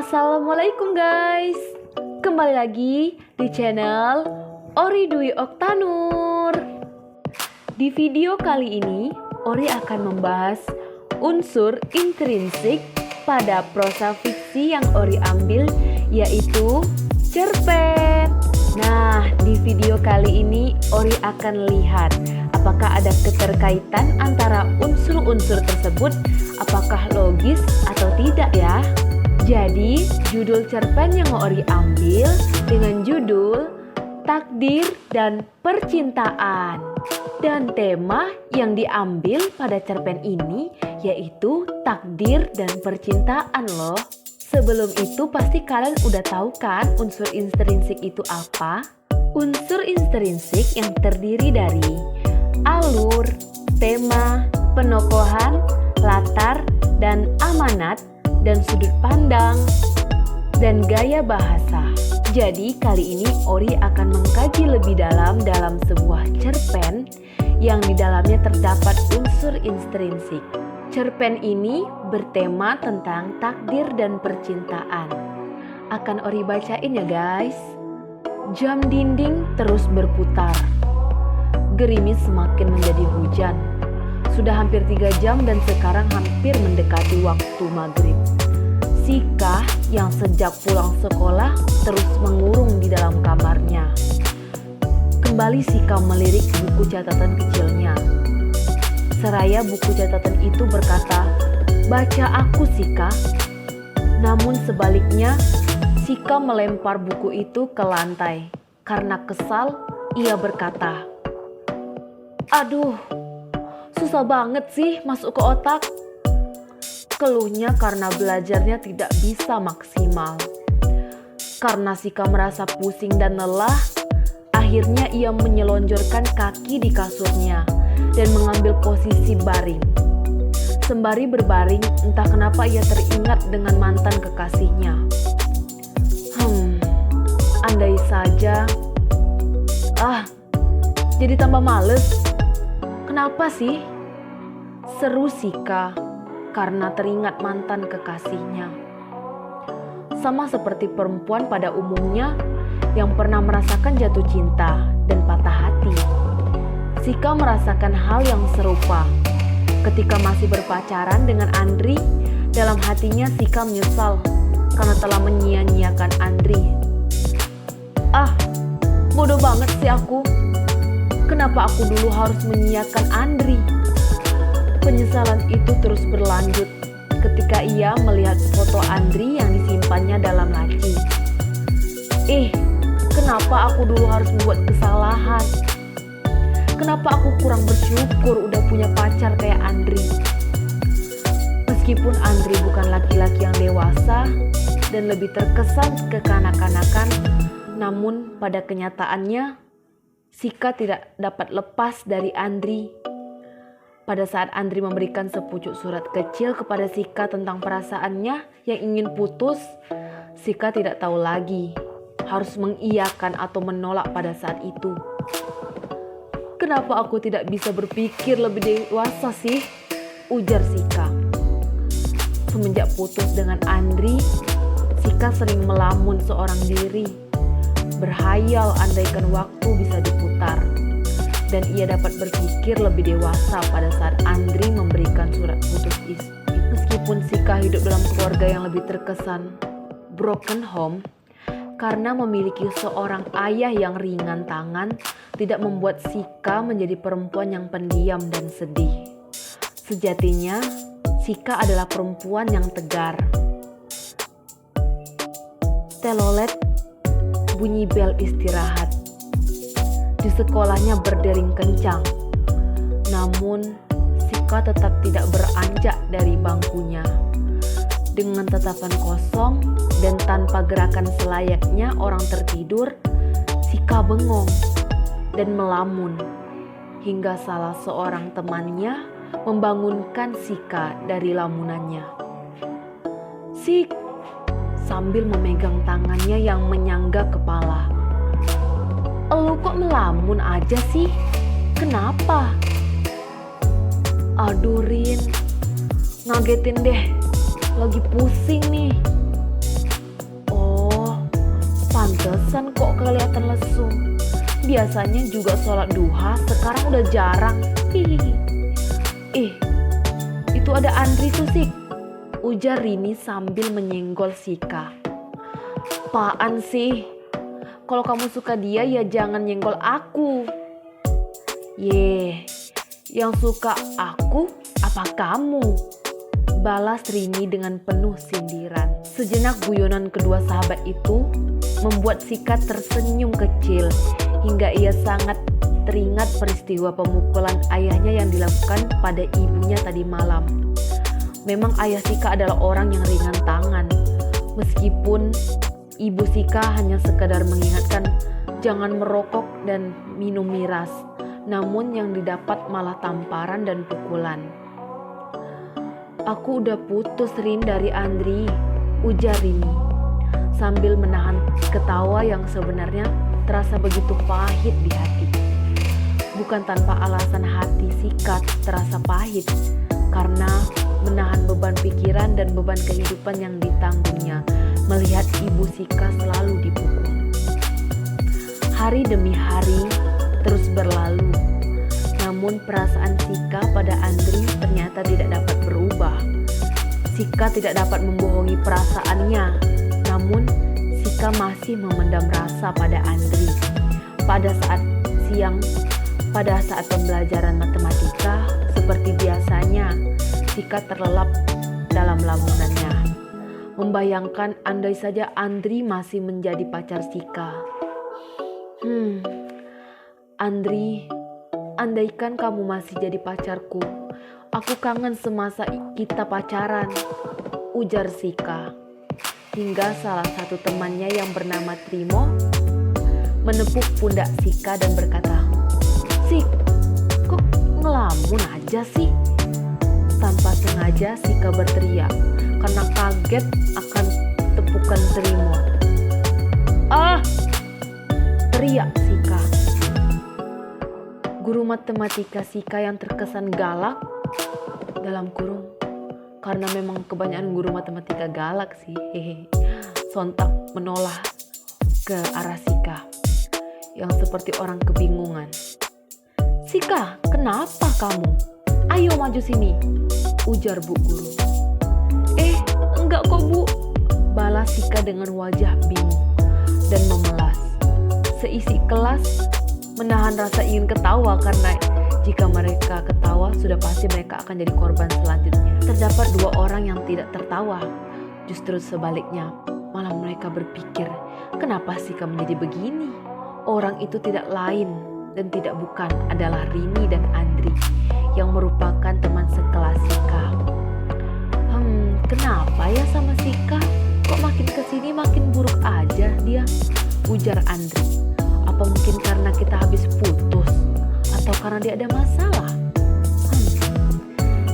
Assalamualaikum guys. Kembali lagi di channel Ori Dwi Oktanur. Di video kali ini Ori akan membahas unsur intrinsik pada prosa fiksi yang Ori ambil, yaitu cerpen. Nah, di video kali ini Ori akan lihat apakah ada keterkaitan antara unsur-unsur tersebut, apakah logis atau tidak ya. Jadi, judul cerpen yang Ori ambil dengan judul Takdir dan Percintaan. Dan tema yang diambil pada cerpen ini yaitu takdir dan percintaan loh. Sebelum itu pasti kalian udah tahu kan unsur intrinsik itu apa? Unsur intrinsik yang terdiri dari alur, tema, penokohan, latar, dan amanat, dan sudut pandang, dan gaya bahasa. Jadi kali ini Ori akan mengkaji lebih dalam sebuah cerpen yang di dalamnya terdapat unsur intrinsik. Cerpen ini bertema tentang takdir dan percintaan. Akan Ori bacain ya guys. Jam dinding terus berputar. Gerimis semakin menjadi hujan. Sudah hampir 3 jam dan sekarang hampir mendekati waktu maghrib. Sika yang sejak pulang sekolah terus mengurung di dalam kamarnya. Kembali Sika melirik buku catatan kecilnya. Seraya buku catatan itu berkata, "Baca aku Sika." Namun sebaliknya, Sika melempar buku itu ke lantai. Karena kesal, ia berkata, "Aduh, susah banget sih masuk ke otak." Keluhnya karena belajarnya tidak bisa maksimal. Karena Sika merasa pusing dan lelah, akhirnya ia menyelonjorkan kaki di kasurnya dan mengambil posisi baring. Sembari berbaring, entah kenapa ia teringat dengan mantan kekasihnya. Andai saja. Jadi tambah males. Kenapa sih? Seru Sika karena teringat mantan kekasihnya. Sama seperti perempuan pada umumnya yang pernah merasakan jatuh cinta dan patah hati. Sika merasakan hal yang serupa. Ketika masih berpacaran dengan Andri, dalam hatinya Sika menyesal karena telah menyia-nyiakan Andri. Bodoh banget sih aku. Kenapa aku dulu harus menyiakan Andri? Penyesalan itu terus berlanjut ketika ia melihat foto Andri yang disimpannya dalam laci. Kenapa aku dulu harus membuat kesalahan? Kenapa aku kurang bersyukur udah punya pacar kayak Andri? Meskipun Andri bukan laki-laki yang dewasa dan lebih terkesan kekanak-kanakan, namun pada kenyataannya Sika tidak dapat lepas dari Andri. Pada saat Andri memberikan sepucuk surat kecil kepada Sika tentang perasaannya yang ingin putus, Sika tidak tahu lagi harus mengiyakan atau menolak pada saat itu. "Kenapa aku tidak bisa berpikir lebih dewasa sih?" ujar Sika. Semenjak putus dengan Andri, Sika sering melamun seorang diri, berhayal andaikan waktu bisa diputar, dan ia dapat berpikir lebih dewasa pada saat Andri memberikan surat putus itu. Meskipun Sika hidup dalam keluarga yang lebih terkesan broken home, karena memiliki seorang ayah yang ringan tangan, tidak membuat Sika menjadi perempuan yang pendiam dan sedih. Sejatinya, Sika adalah perempuan yang tegar. Telolet, bunyi bel istirahat. Di sekolahnya berdering kencang. Namun, Sika tetap tidak beranjak dari bangkunya. Dengan tatapan kosong dan tanpa gerakan selayaknya orang tertidur, Sika bengong dan melamun hingga salah seorang temannya membangunkan Sika dari lamunannya. "Sik," sambil memegang tangannya yang menyangga kepala. "Elu kok melamun aja sih? Kenapa?" "Aduh Rin, ngagetin deh. Lagi pusing nih." Pantesan kok kelihatan lesu. Biasanya juga sholat duha, sekarang udah jarang. Hihihi. Itu ada Andri tuh, Sik, ujar Rini sambil menyenggol Sika. Apaan sih? Kalau kamu suka dia ya jangan nyenggol aku. Yang suka aku apa kamu? Balas Rini dengan penuh sindiran. Sejenak guyonan kedua sahabat itu membuat Sika tersenyum kecil hingga ia sangat teringat peristiwa pemukulan ayahnya yang dilakukan pada ibunya tadi malam. Memang ayah Sika adalah orang yang ringan tangan. Meskipun ibu Sika hanya sekadar mengingatkan jangan merokok dan minum miras, namun yang didapat malah tamparan dan pukulan. Aku udah putus, Rin, dari Andri, ujar Rini sambil menahan ketawa yang sebenarnya terasa begitu pahit di hati. Bukan tanpa alasan hati Sika terasa pahit, karena menahan beban pikiran dan beban kehidupan yang ditanggungnya melihat ibu Sika selalu dipukul. Hari demi hari terus berlalu, namun perasaan Sika pada Andri ternyata tidak dapat berubah. Sika tidak dapat membohongi perasaannya, namun Sika masih memendam rasa pada Andri. Pada saat pembelajaran matematika, seperti biasanya, Sika terlelap dalam lamunannya, membayangkan andai saja Andri masih menjadi pacar Sika. Andri, andaikan kamu masih jadi pacarku, aku kangen semasa kita pacaran, ujar Sika. Hingga salah satu temannya yang bernama Trimo menepuk pundak Sika dan berkata, "Sik, kok ngelamun aja sih?" Tanpa sengaja Sika berteriak karena kaget akan tepukan Trimo. "Ah!" teriak Sika. Guru matematika Sika yang terkesan galak, dalam kurung, karena memang kebanyakan guru matematika galak sih, sontak menoleh ke arah Sika yang seperti orang kebingungan. "Sika, kenapa kamu? Ayo maju sini," ujar Bu Guru. Enggak kok Bu," balas Sika dengan wajah bingung dan memelas. Seisi kelas menahan rasa ingin ketawa karena jika mereka ketawa sudah pasti mereka akan jadi korban selanjutnya. Terdapat dua orang yang tidak tertawa. Justru sebaliknya, malah mereka berpikir, kenapa Sika menjadi begini? Orang itu tidak lain dan tidak bukan adalah Rini dan Andri yang merupakan teman sekelas Sika. Kenapa ya sama Sika? Kok makin kesini makin buruk aja dia? Ujar Andri. Apa mungkin karena kita habis putus? Atau karena dia ada masalah?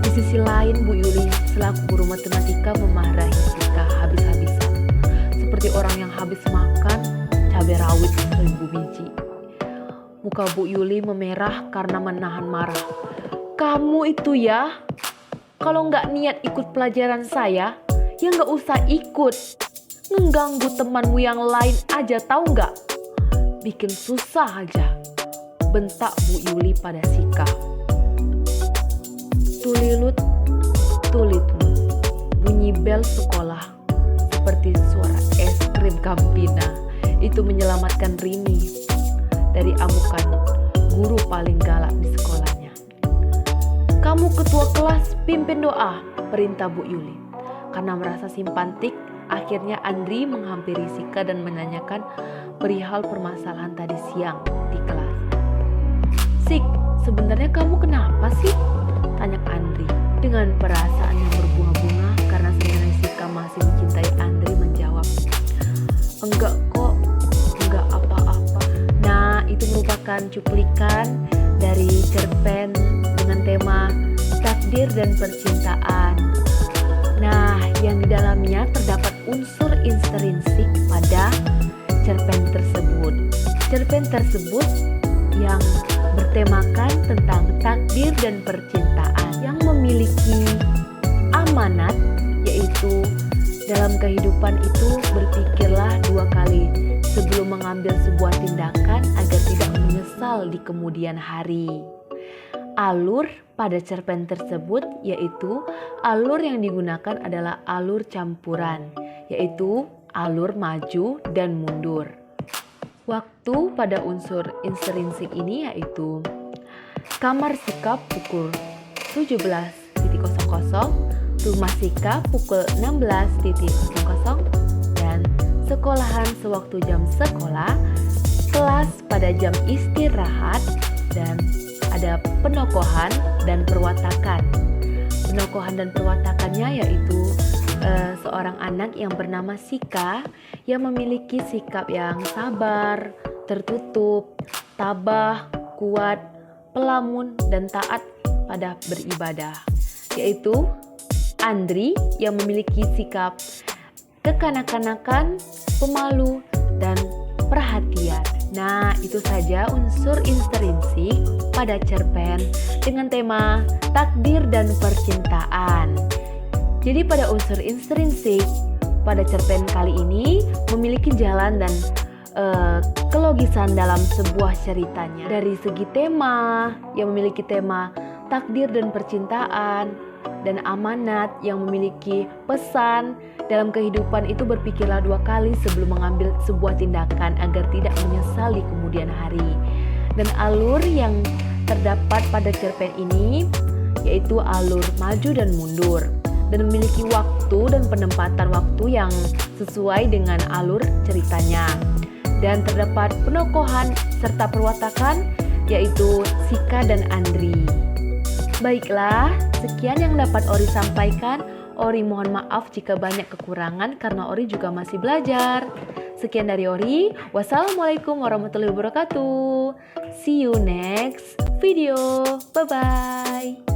Di sisi lain, Bu Yuli selaku guru matematika memarahi Sika habis-habisan. Seperti orang yang habis makan cabai rawit 1000 biji. Muka Bu Yuli memerah karena menahan marah. "Kamu itu ya, kalau nggak niat ikut pelajaran saya, ya nggak usah ikut. Mengganggu temanmu yang lain aja, tahu nggak? Bikin susah aja," bentak Bu Yuli pada Sika. Tulilut, tulitmu, bunyi bel sekolah seperti suara es krim Campina itu menyelamatkan Rini dari amukan guru paling galak di sekolahnya. "Kamu ketua kelas, pimpin doa," perintah Bu Yuli. Karena merasa simpatik, akhirnya Andri menghampiri Sika dan menanyakan perihal permasalahan tadi siang di kelas. "Sik, sebenarnya kamu kenapa sih?" tanya Andri dengan perasaan yang berbunga-bunga karena sebenarnya Sika masih mencintai Andri menjawab, "Enggak kok, enggak apa-apa." Nah, itu merupakan cuplikan dari cerpen dengan tema takdir dan percintaan. Nah, yang di dalamnya terdapat unsur intrinsik pada cerpen tersebut. Cerpen tersebut yang bertemakan tentang takdir dan percintaan yang memiliki amanat, yaitu dalam kehidupan itu berpikirlah 2 kali sebelum mengambil sebuah tindakan agar tidak menyesal di kemudian hari. Alur pada cerpen tersebut yaitu alur yang digunakan adalah alur campuran, yaitu alur maju dan mundur. Waktu pada unsur intrinsik ini yaitu kamar sikap pukul 17.00, rumah sikap pukul 16.00, dan sekolahan sewaktu jam sekolah, kelas pada jam istirahat, dan ada penokohan dan perwatakan. Penokohan dan perwatakannya yaitu seorang anak yang bernama Sika yang memiliki sikap yang sabar, tertutup, tabah, kuat, pelamun, dan taat pada beribadah. Yaitu Andri yang memiliki sikap kekanak-kanakan, pemalu, dan perhatian. Nah, itu saja unsur intrinsik pada cerpen dengan tema takdir dan percintaan. Jadi pada unsur intrinsik pada cerpen kali ini memiliki jalan dan kelogisan dalam sebuah ceritanya. Dari segi tema yang memiliki tema takdir dan percintaan, dan amanat yang memiliki pesan dalam kehidupan itu berpikirlah 2 kali sebelum mengambil sebuah tindakan agar tidak menyesal di kemudian hari. Dan alur yang terdapat pada cerpen ini yaitu alur maju dan mundur, dan memiliki waktu dan penempatan waktu yang sesuai dengan alur ceritanya. Dan terdapat penokohan serta perwatakan yaitu Sika dan Andri. Baiklah, sekian yang dapat Ori sampaikan. Ori mohon maaf jika banyak kekurangan karena Ori juga masih belajar. Sekian dari Ori. Wassalamualaikum warahmatullahi wabarakatuh. See you next video. Bye-bye.